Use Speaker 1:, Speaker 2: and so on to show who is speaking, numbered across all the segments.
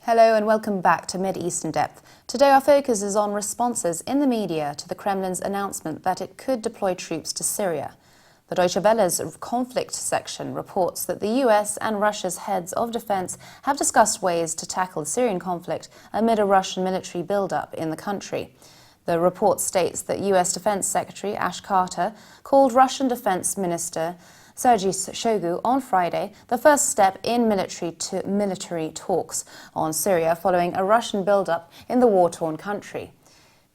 Speaker 1: Hello and welcome back to Mid-East in Depth. Today our focus is on responses in the media to the Kremlin's announcement that it could deploy troops to Syria. The Deutsche Welle's conflict section reports that the US and Russia's heads of defense have discussed ways to tackle the Syrian conflict amid a Russian military buildup in the country. The report states that US Defense Secretary Ash Carter called Russian Defense Minister Sergei Shoigu on Friday the first step in military talks on Syria following a Russian buildup in the war-torn country.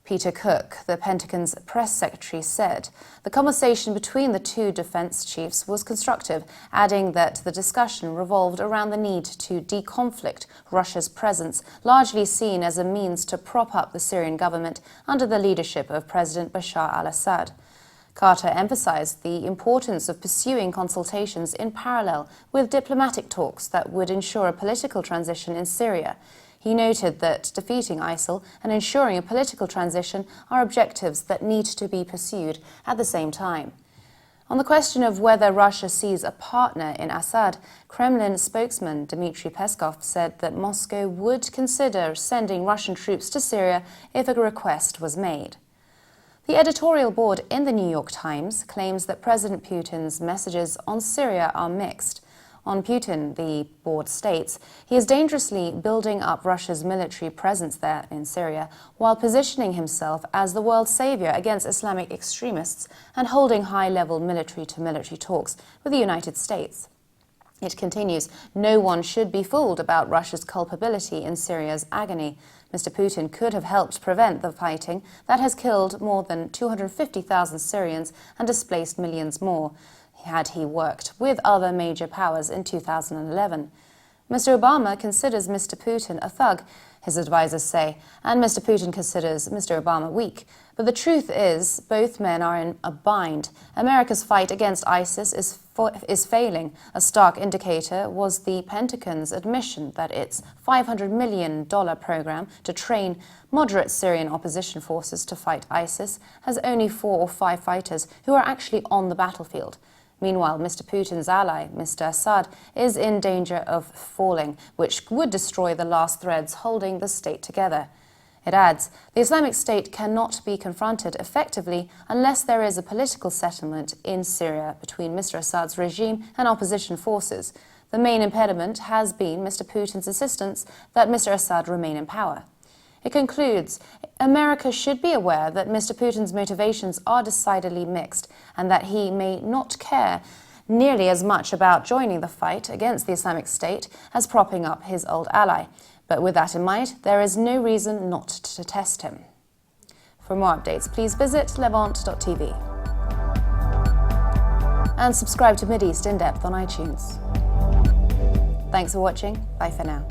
Speaker 1: Peter Cook, the Pentagon's press secretary, said the conversation between the two defense chiefs was constructive, adding that the discussion revolved around the need to deconflict Russia's presence, largely seen as a means to prop up the Syrian government under the leadership of President Bashar al-Assad. Carter emphasized the importance of pursuing consultations in parallel with diplomatic talks that would ensure a political transition in Syria. He noted that defeating ISIL and ensuring a political transition are objectives that need to be pursued at the same time. On the question of whether Russia sees a partner in Assad, Kremlin spokesman Dmitry Peskov said that Moscow would consider sending Russian troops to Syria if a request was made. The editorial board in the New York Times claims that President Putin's messages on Syria are mixed. On Putin, the board states, he is dangerously building up Russia's military presence there in Syria while positioning himself as the world's savior against Islamic extremists and holding high-level military-to-military talks with the United States. It continues, no one should be fooled about Russia's culpability in Syria's agony. Mr. Putin could have helped prevent the fighting that has killed more than 250,000 Syrians and displaced millions more, had he worked with other major powers in 2011. Mr. Obama considers Mr. Putin a thug, his advisors say, and Mr. Putin considers Mr. Obama weak. But the truth is, both men are in a bind. America's fight against ISIS is failing. A stark indicator was the Pentagon's admission that its $500 million program to train moderate Syrian opposition forces to fight ISIS has only 4 or 5 fighters who are actually on the battlefield. Meanwhile, Mr. Putin's ally, Mr. Assad, is in danger of falling, which would destroy the last threads holding the state together. It adds, the Islamic State cannot be confronted effectively unless there is a political settlement in Syria between Mr. Assad's regime and opposition forces. The main impediment has been Mr. Putin's insistence that Mr. Assad remain in power. It concludes, America should be aware that Mr. Putin's motivations are decidedly mixed and that he may not care nearly as much about joining the fight against the Islamic State as propping up his old ally. But with that in mind, there is no reason not to test him. For more updates, please visit levant.tv and subscribe to Mid-East in Depth on iTunes. Thanks for watching. Bye for now.